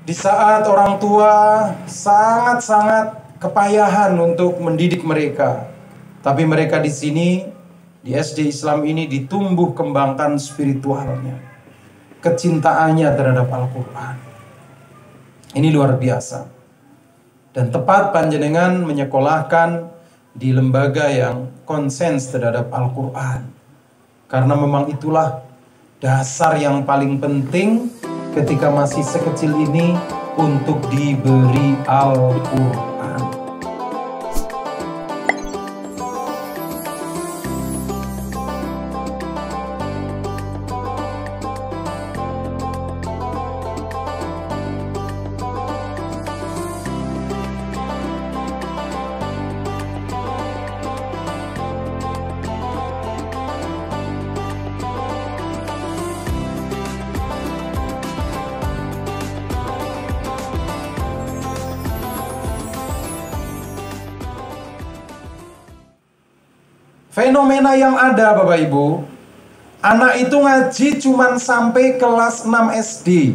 Di saat orang tua sangat-sangat kepayahan untuk mendidik mereka, tapi mereka di sini di SD Islam ini ditumbuh kembangkan spiritualnya, kecintaannya terhadap Al-Quran. Ini luar biasa. Dan tepat panjenengan menyekolahkan di lembaga yang konsens terhadap Al-Quran, karena memang itulah dasar yang paling penting ketika masih sekecil ini untuk diberi Al-Quran. Fenomena yang ada Bapak Ibu, anak itu ngaji cuman sampai kelas 6 SD.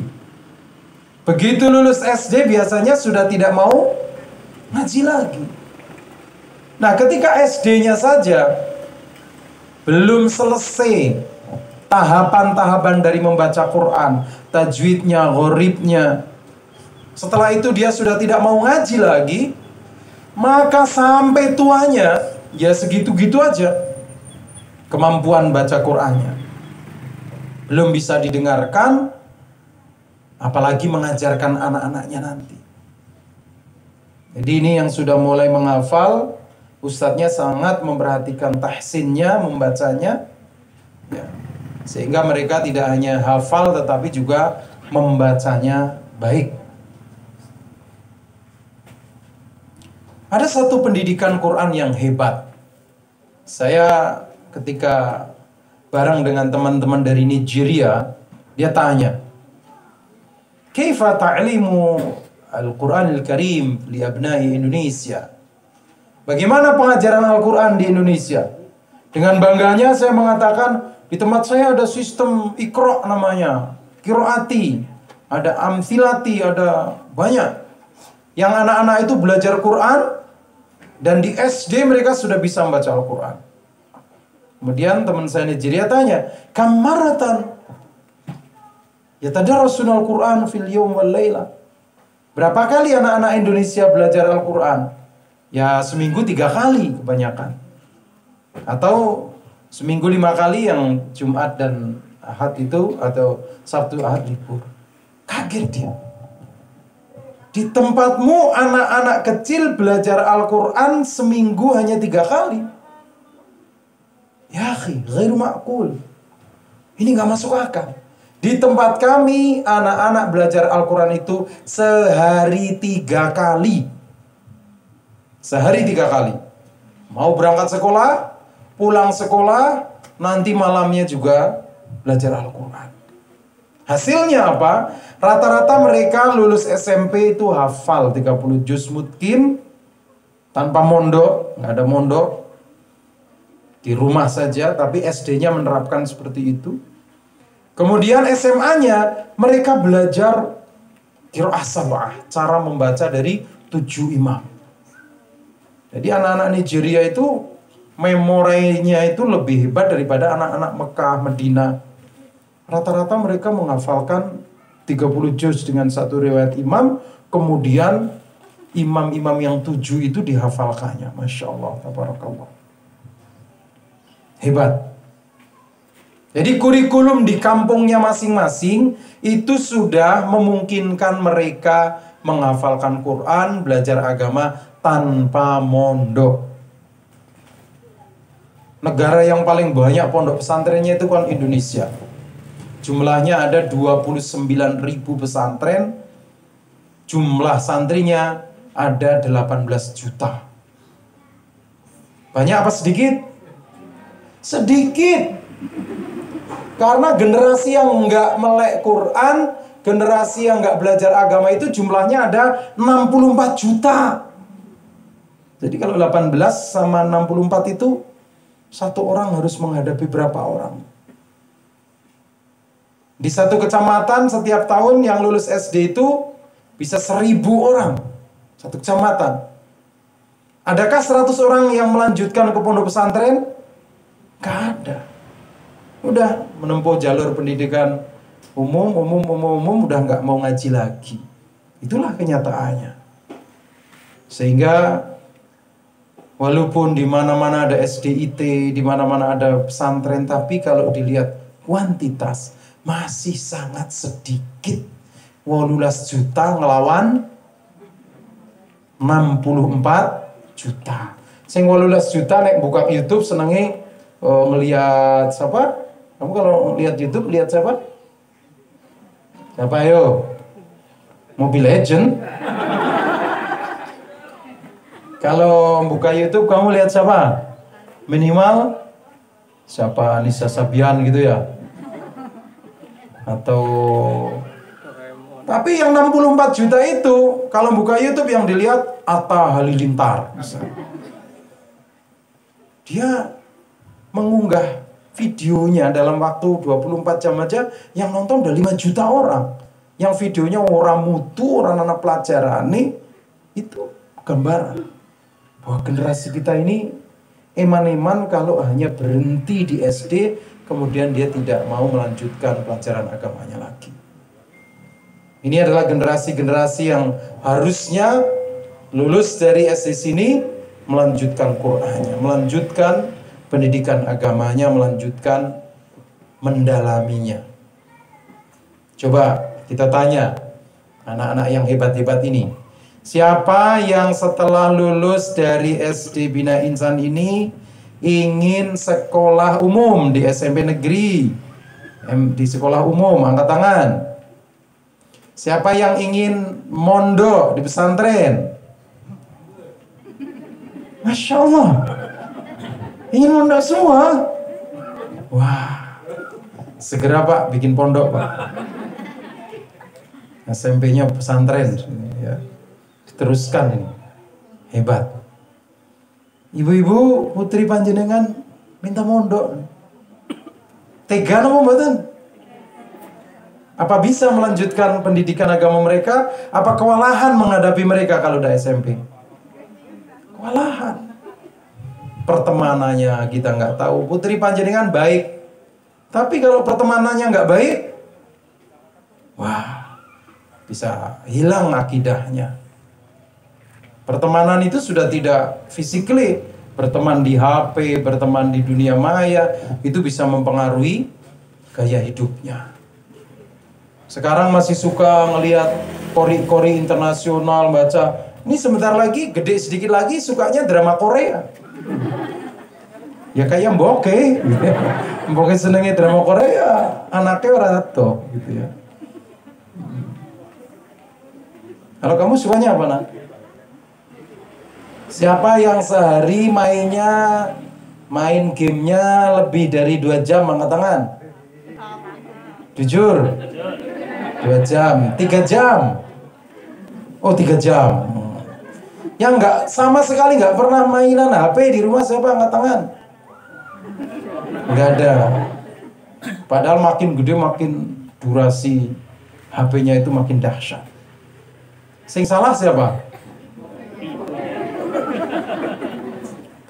Begitu lulus SD biasanya sudah tidak mau ngaji lagi. Nah, ketika SD-nya saja belum selesai tahapan-tahapan dari membaca Quran, tajwidnya, gharibnya, setelah itu dia sudah tidak mau ngaji lagi, maka sampai tuanya ya segitu-gitu aja kemampuan baca Qur'annya. Belum bisa didengarkan, apalagi mengajarkan anak-anaknya nanti. Jadi ini yang sudah mulai menghafal, ustadznya sangat memperhatikan tahsinnya, membacanya, ya, sehingga mereka tidak hanya hafal tetapi juga membacanya baik. Ada satu pendidikan Quran yang hebat. Saya ketika bareng dengan teman-teman dari Nigeria, dia tanya, "Kaifa ta'limu Al-Qur'anil Karim li abna'i Indonesia?" Bagaimana pengajaran Al-Quran di Indonesia? Dengan bangganya saya mengatakan, di tempat saya ada sistem Iqra namanya, Qiraati, ada Amthilati, ada banyak. Yang anak-anak itu belajar Quran, dan di SD mereka sudah bisa membaca Al-Quran. Kemudian teman saya Nigeria tanya, "Kam maratan yatadarrasun Al-Quran fil yawm wal laila?" Berapa kali anak-anak Indonesia belajar Al-Quran? Ya seminggu 3 kali kebanyakan. Atau seminggu 5 kali yang Jumat dan Ahad itu, atau Sabtu Ahad libur. Kaget dia. Di tempatmu anak-anak kecil belajar Al-Quran seminggu hanya 3 kali. Ya akhi, ghairu ma'qul. Ini gak masuk akal. Di tempat kami anak-anak belajar Al-Quran itu sehari 3 kali. Sehari 3 kali. Mau berangkat sekolah, pulang sekolah, nanti malamnya juga belajar Al-Quran. Hasilnya apa? Rata-rata mereka lulus SMP itu hafal 30 juz mungkin tanpa mondok, nggak ada mondok, di rumah saja, tapi SD-nya menerapkan seperti itu. Kemudian SMA-nya mereka belajar qiraah sab'ah, cara membaca dari 7 imam. Jadi anak-anak Nigeria itu memorinya itu lebih hebat daripada anak-anak Mekah, Madinah. Rata-rata mereka menghafalkan 30 juz dengan satu riwayat imam, kemudian imam-imam yang 7 itu dihafalkannya. Masya Allah, tabarakallah. Hebat. Jadi kurikulum di kampungnya masing-masing itu sudah memungkinkan mereka menghafalkan Quran, belajar agama tanpa mondok. Negara yang paling banyak pondok pesantrennya itu kan Indonesia. Jumlahnya ada 29.000 pesantren. Jumlah santrinya ada 18 juta. Banyak apa sedikit? Sedikit. Karena generasi yang enggak melek Quran, generasi yang enggak belajar agama itu jumlahnya ada 64 juta. Jadi kalau 18 sama 64 itu, satu orang harus menghadapi berapa orang? Di satu kecamatan setiap tahun yang lulus SD itu bisa 1.000 orang satu kecamatan. Adakah 100 orang yang melanjutkan ke pondok pesantren? Gak ada. Udah menempuh jalur pendidikan umum, udah nggak mau ngaji lagi. Itulah kenyataannya. Sehingga walaupun di mana-mana ada SDIT, di mana-mana ada pesantren, tapi kalau dilihat kuantitas masih sangat sedikit. 18 juta ngelawan 64 juta. Sing 18 juta nek buka YouTube senenge ngelihat siapa? Kamu kalau lihat YouTube lihat siapa? Siapa ayo? Mobile Legend. Kalau buka YouTube kamu lihat siapa? Minimal siapa, Nisa Sabian gitu ya? Atau tapi yang 64 juta itu kalau buka YouTube yang dilihat Atta Halilintar. Dia mengunggah videonya dalam waktu 24 jam aja yang nonton udah 5 juta orang. Yang videonya orang mutu, orang anak pelajaran nih, itu gambaran bahwa generasi kita ini eman-eman kalau hanya berhenti di SD, kemudian dia tidak mau melanjutkan pelajaran agamanya lagi. Ini adalah generasi-generasi yang harusnya lulus dari SD sini, melanjutkan Qur'annya, melanjutkan pendidikan agamanya, melanjutkan mendalaminya. Coba kita tanya anak-anak yang hebat-hebat ini. Siapa yang setelah lulus dari SD Bina Insan ini ingin sekolah umum di SMP negeri, di sekolah umum, angkat tangan. Siapa yang ingin mondok di pesantren? Masya Allah, ingin mondok semua. Wah, segera Pak bikin pondok Pak. SMP-nya pesantren ya. Teruskan ini. Hebat. Ibu-ibu putri panjenengan minta mondok. Tega napa mboten? Apa bisa melanjutkan pendidikan agama mereka? Apa kewalahan menghadapi mereka kalau udah SMP? Kewalahan. Pertemanannya kita nggak tahu. Putri panjenengan baik, tapi kalau pertemanannya nggak baik, wah, bisa hilang akidahnya. Pertemanan itu sudah tidak physically, berteman di HP, berteman di dunia maya, itu bisa mempengaruhi gaya hidupnya. Sekarang masih suka ngelihat kori-kori internasional, baca. Ini sebentar lagi, gede sedikit lagi, sukanya drama Korea. Ya kayak Mboke, gitu ya. Mboke senengnya drama Korea, anaknya orang tua, gitu ya. Kalau kamu sukanya apa, nak? Siapa yang sehari main gamenya lebih dari 2 jam, angkat tangan. Jujur. 2 jam, 3 jam. Oh, 3 jam. Yang nggak sama sekali nggak pernah mainan HP di rumah, siapa, angkat tangan? Nggak ada. Padahal makin gede makin durasi HP-nya itu makin dahsyat. Sing salah siapa?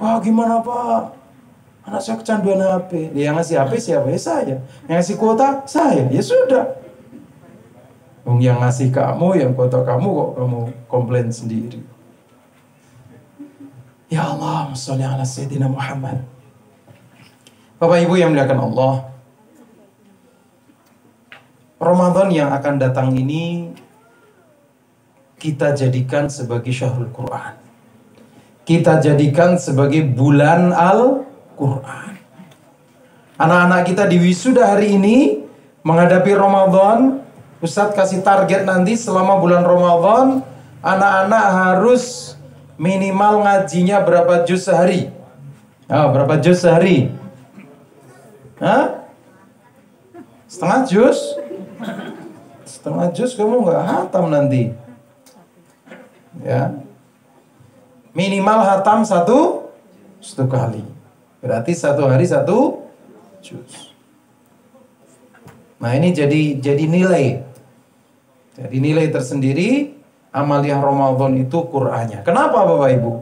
Wah, gimana Pak? Anak saya kecanduan HP. Yang ngasih HP siapa? Ya saya. Yang ngasih kuota saya. Ya sudah. Yang ngasih kamu, yang kuota kamu, kok kamu komplain sendiri. Ya Allah, sholli ala Sayyidina Muhammad. Bapak Ibu yang dimuliakan Allah, Ramadan yang akan datang ini kita jadikan sebagai syahrul Quran. Kita jadikan sebagai bulan Al-Quran. Anak-anak kita di wisuda hari ini menghadapi Ramadan. Ustadz kasih target nanti selama bulan Ramadan, anak-anak harus minimal ngajinya berapa juz sehari? Berapa juz sehari? Setengah juz? Setengah juz kamu nggak hatam nanti. Ya. Minimal hatam satu kali. Berarti 1 hari 1 juz. Nah, ini jadi nilai. Jadi nilai tersendiri Amaliyah Ramadan itu Qur'annya. Kenapa Bapak Ibu?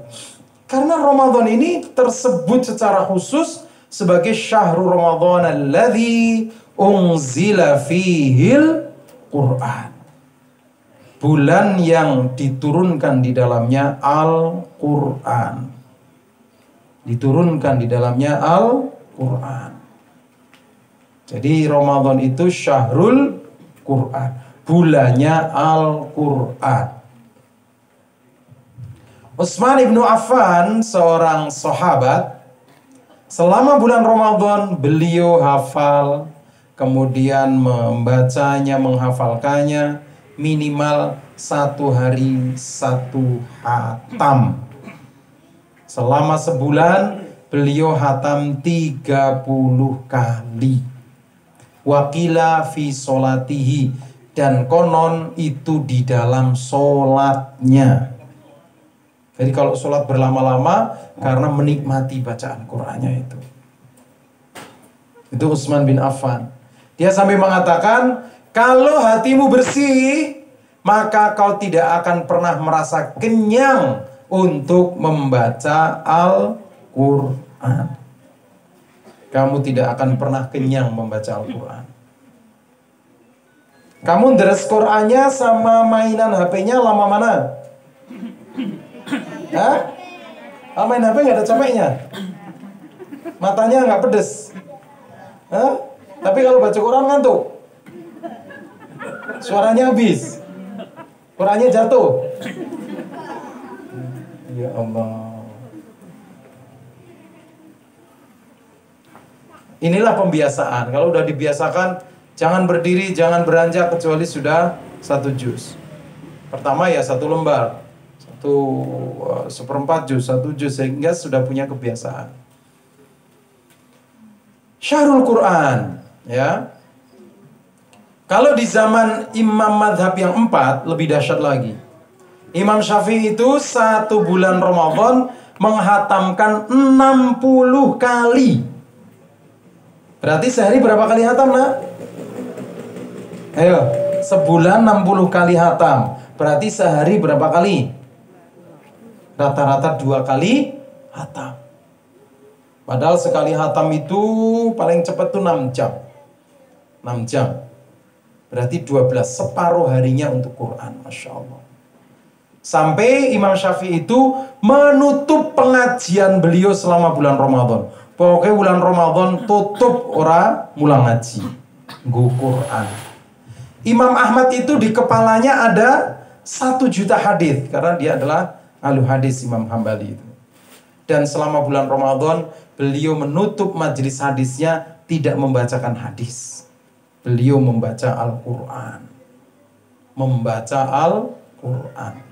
Karena Ramadan ini tersebut secara khusus sebagai syahrul Ramadan alladzi unzila fihil Qur'an. Bulan yang diturunkan di dalamnya Al-Qur'an. Diturunkan di dalamnya Al-Qur'an. Jadi Ramadan itu syahrul Qur'an. Bulannya Al-Qur'an. Utsman ibnu Affan, seorang sahabat, selama bulan Ramadan beliau hafal, kemudian membacanya, menghafalkannya minimal 1 hari 1 hatam. Selama sebulan beliau hatam 30 kali. Wakila fi solatihi, dan konon itu di dalam solatnya. Jadi kalau sholat berlama-lama karena menikmati bacaan Qur'annya itu. Itu Utsman bin Affan. Dia sampai mengatakan, kalau hatimu bersih, maka kau tidak akan pernah merasa kenyang untuk membaca Al-Qur'an. Kamu tidak akan pernah kenyang membaca Al-Qur'an. Kamu deres Qur'annya sama mainan HP-nya lama mana? Hah? Main HP nggak ada capeknya? Matanya nggak pedes? Hah? Tapi kalau baca Quran ngantuk? Suaranya habis? Qurannya jatuh? Ya Allah. Inilah pembiasaan. Kalau udah dibiasakan, jangan berdiri, jangan beranjak kecuali sudah 1 juz. Pertama ya 1 lembar. 1/4 juz, 1 juz, sehingga sudah punya kebiasaan. Syahrul Quran, ya. Kalau di zaman Imam Madhab yang 4 lebih dahsyat lagi. Imam Syafi'i itu 1 bulan Ramadan menghatamkan 60 kali. Berarti sehari berapa kali hatam, nak? Ayo, sebulan 60 kali hatam. Berarti sehari berapa kali? Rata-rata 2 kali hatam. Padahal sekali hatam itu paling cepat tuh 6 jam. 6 jam. Berarti 12, separuh harinya untuk Quran. Masya Allah. Sampai Imam Syafi'i itu menutup pengajian beliau selama bulan Ramadan. Pokoknya bulan Ramadan tutup orang mulang ngaji. Nggo Quran. Imam Ahmad itu di kepalanya ada 1 juta hadis. Karena dia adalah ahlu hadis Imam Hambali itu. Dan selama bulan Ramadan beliau menutup majelis hadisnya tidak membacakan hadis. Beliau membaca Al-Quran. Membaca Al-Quran.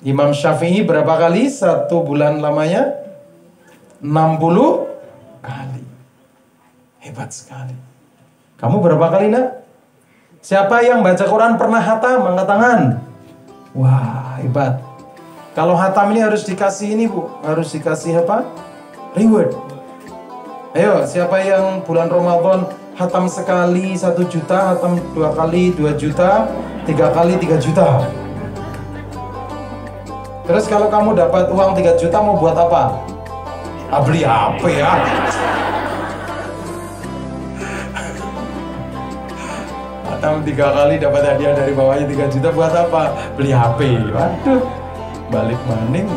Imam Syafi'i berapa kali 1 bulan lamanya? 60 kali. Hebat sekali. Kamu berapa kali, nak? Siapa yang baca Quran pernah hatam? Angkat tangan. Wah, hebat. Kalau hatam ini harus dikasih ini, Bu. Harus dikasih apa? Reward. Ayo, siapa yang bulan Ramadan hatam sekali 1 juta, hatam 2 kali 2 juta, 3 kali 3 juta. Terus kalau kamu dapat uang 3 juta mau buat apa? Beli HP ya. Hatam 3 kali dapat hadiah dari bawahnya 3 juta buat apa? Beli HP. Waduh. Balik maning.